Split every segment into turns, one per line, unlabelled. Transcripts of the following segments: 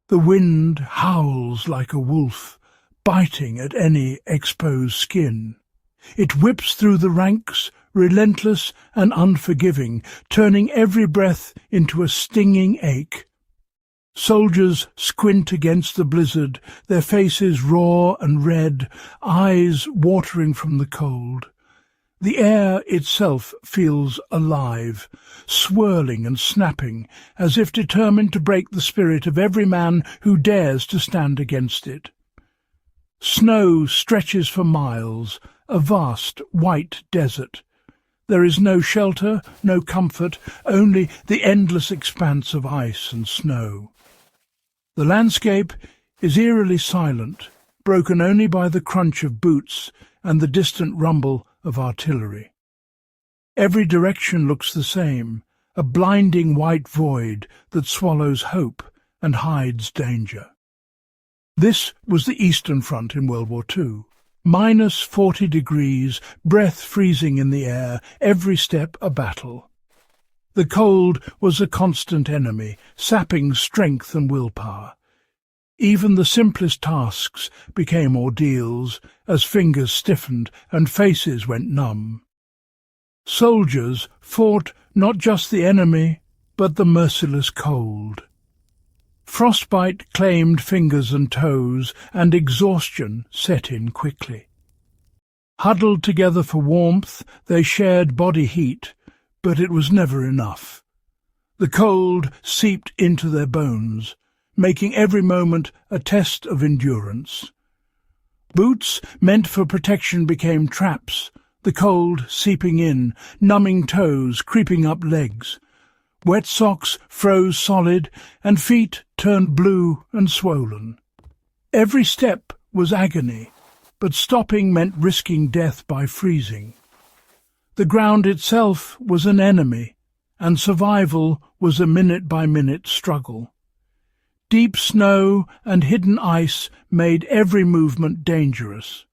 The wind howls like a wolf, biting at any exposed skin. It whips through the ranks, relentless and unforgiving, turning every breath into a stinging ache. Soldiers squint against the blizzard, their faces raw and red, eyes watering from the cold. The air itself feels alive, swirling and snapping, as if determined to break the spirit of every man who dares to stand against it. Snow stretches for miles, a vast white desert. There is no shelter, no comfort, only the endless expanse of ice and snow. The landscape is eerily silent, broken only by the crunch of boots and the distant rumble of artillery. Every direction looks the same, a blinding white void that swallows hope and hides danger. This was the Eastern Front in World War II. -40 degrees, breath freezing in the air, every step a battle. The cold was a constant enemy, sapping strength and willpower. Even the simplest tasks became ordeals as fingers stiffened and faces went numb. Soldiers fought not just the enemy, but the merciless cold. Frostbite claimed fingers and toes, and exhaustion set in quickly. Huddled together for warmth, they shared body heat, but it was never enough. The cold seeped into their bones, making every moment a test of endurance. Boots meant for protection became traps, the cold seeping in, numbing toes, creeping up legs. Wet socks froze solid, and feet turned blue and swollen. Every step was agony, but stopping meant risking death by freezing. The ground itself was an enemy, and survival was a minute-by-minute struggle. Deep snow and hidden ice made every movement dangerous.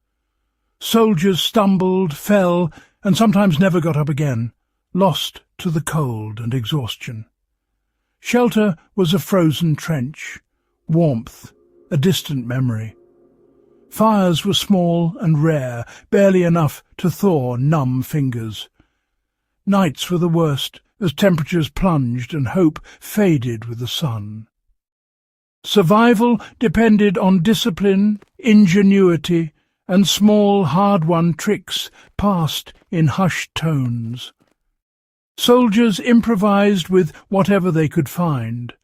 Soldiers stumbled, fell, and sometimes never got up again, lost to the cold and exhaustion. Shelter was a frozen trench, warmth a distant memory. Fires were small and rare, barely enough to thaw numb fingers. Nights were the worst, as temperatures plunged and hope faded with the sun. Survival depended on discipline, ingenuity, and small, hard-won tricks passed in hushed tones. Soldiers improvised with whatever they could find,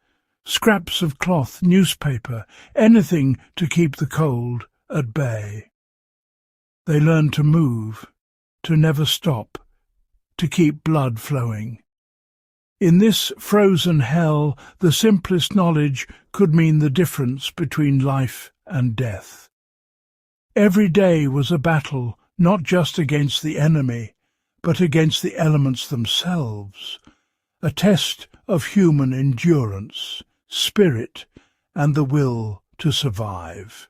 scraps of cloth, newspaper, anything to keep the cold at bay. They learned to move, to never stop, to keep blood flowing. In this frozen hell, the simplest knowledge could mean the difference between life and death. Every day was a battle, not just against the enemy, but against the elements themselves, a test of human endurance, spirit, and the will to survive.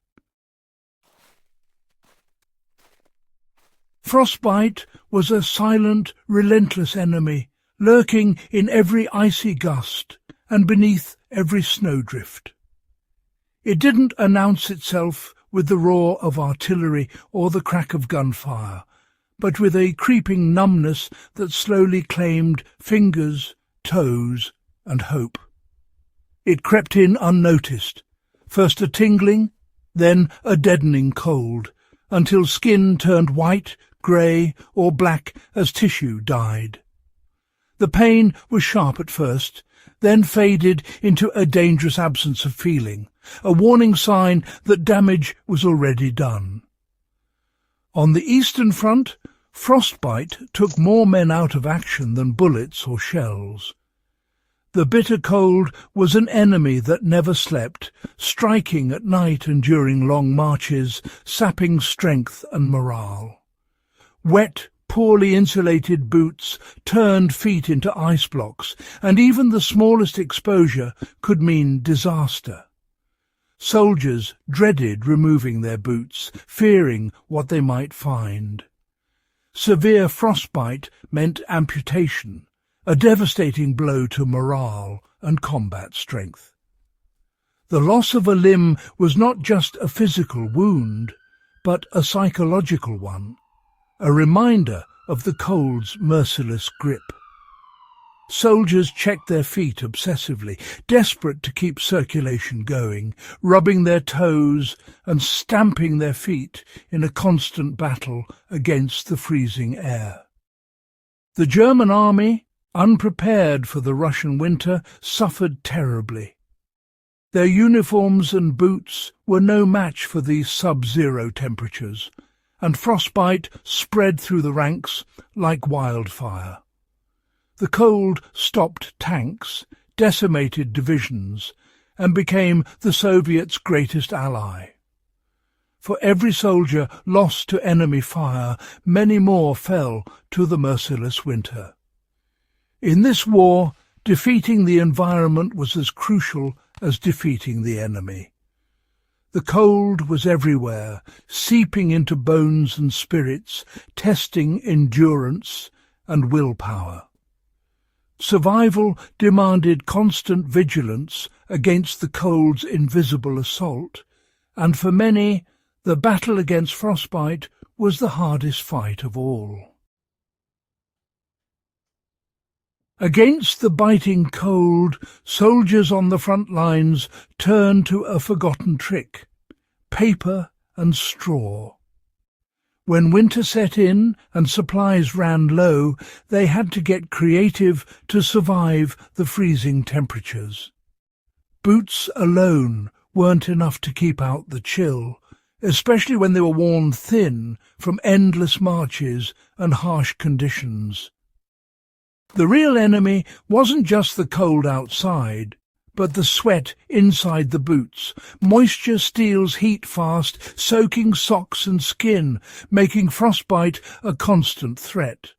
Frostbite was a silent, relentless enemy, lurking in every icy gust and beneath every snowdrift. It didn't announce itself with the roar of artillery or the crack of gunfire, but with a creeping numbness that slowly claimed fingers, toes, and hope. It crept in unnoticed, first a tingling, then a deadening cold, until skin turned white, grey, or black as tissue died. The pain was sharp at first, then faded into a dangerous absence of feeling, a warning sign that damage was already done. On the Eastern Front, frostbite took more men out of action than bullets or shells. The bitter cold was an enemy that never slept, striking at night and during long marches, sapping strength and morale. Wet, poorly insulated boots turned feet into ice blocks, and even the smallest exposure could mean disaster. Soldiers dreaded removing their boots, fearing what they might find. Severe frostbite meant amputation, a devastating blow to morale and combat strength. The loss of a limb was not just a physical wound, but a psychological one, a reminder of the cold's merciless grip. Soldiers checked their feet obsessively, desperate to keep circulation going, rubbing their toes and stamping their feet in a constant battle against the freezing air. The German army, unprepared for the Russian winter, suffered terribly. Their uniforms and boots were no match for these sub-zero temperatures, and frostbite spread through the ranks like wildfire. The cold stopped tanks, decimated divisions, and became the Soviets' greatest ally. For every soldier lost to enemy fire, many more fell to the merciless winter. In this war, defeating the environment was as crucial as defeating the enemy. The cold was everywhere, seeping into bones and spirits, testing endurance and willpower. Survival demanded constant vigilance against the cold's invisible assault, and for many, the battle against frostbite was the hardest fight of all. Against the biting cold, soldiers on the front lines turned to a forgotten trick: paper and straw. When winter set in and supplies ran low, they had to get creative to survive the freezing temperatures. Boots alone weren't enough to keep out the chill, especially when they were worn thin from endless marches and harsh conditions. The real enemy wasn't just the cold outside, but the sweat inside the boots. Moisture steals heat fast, soaking socks and skin, making frostbite a constant threat.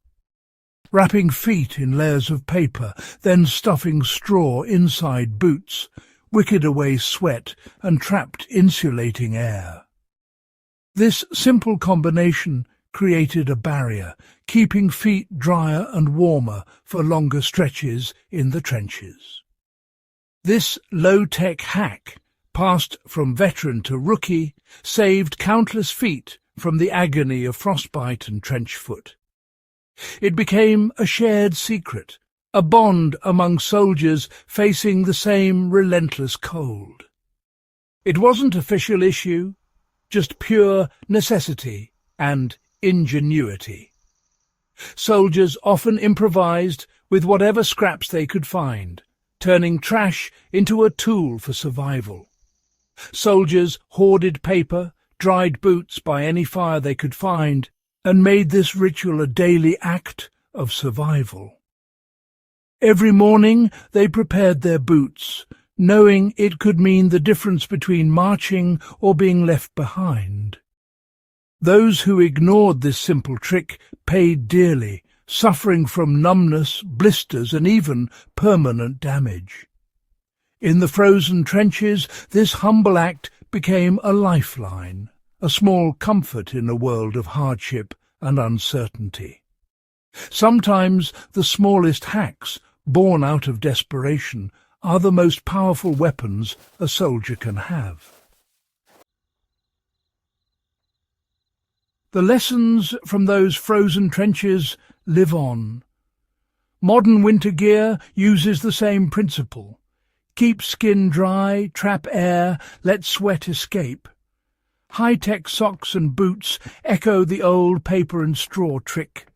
Wrapping feet in layers of paper, then stuffing straw inside boots, wicked away sweat and trapped insulating air. This simple combination created a barrier, keeping feet drier and warmer for longer stretches in the trenches. This low-tech hack, passed from veteran to rookie, saved countless feet from the agony of frostbite and trench foot. It became a shared secret, a bond among soldiers facing the same relentless cold. It wasn't official issue, just pure necessity and ingenuity. Soldiers often improvised with whatever scraps they could find, turning trash into a tool for survival. Soldiers hoarded paper, dried boots by any fire they could find, and made this ritual a daily act of survival. Every morning they prepared their boots, knowing it could mean the difference between marching or being left behind. Those who ignored this simple trick paid dearly, suffering from numbness, blisters, and even permanent damage. In the frozen trenches, this humble act became a lifeline, a small comfort in a world of hardship and uncertainty. Sometimes the smallest hacks, born out of desperation, are the most powerful weapons a soldier can have. The lessons from those frozen trenches live on. Modern winter gear uses the same principle. Keep skin dry, trap air, let sweat escape. High-tech socks and boots echo the old paper and straw trick.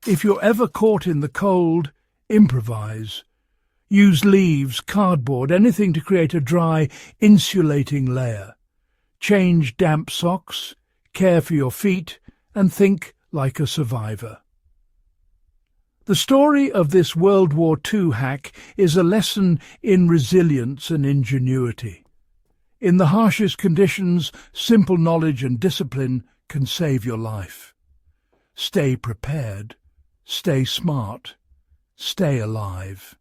If you're ever caught in the cold, improvise. Use leaves, cardboard, anything to create a dry, insulating layer. Change damp socks, care for your feet, and think like a survivor. The story of this World War II hack is a lesson in resilience and ingenuity. In the harshest conditions, simple knowledge and discipline can save your life. Stay prepared, stay smart, stay alive.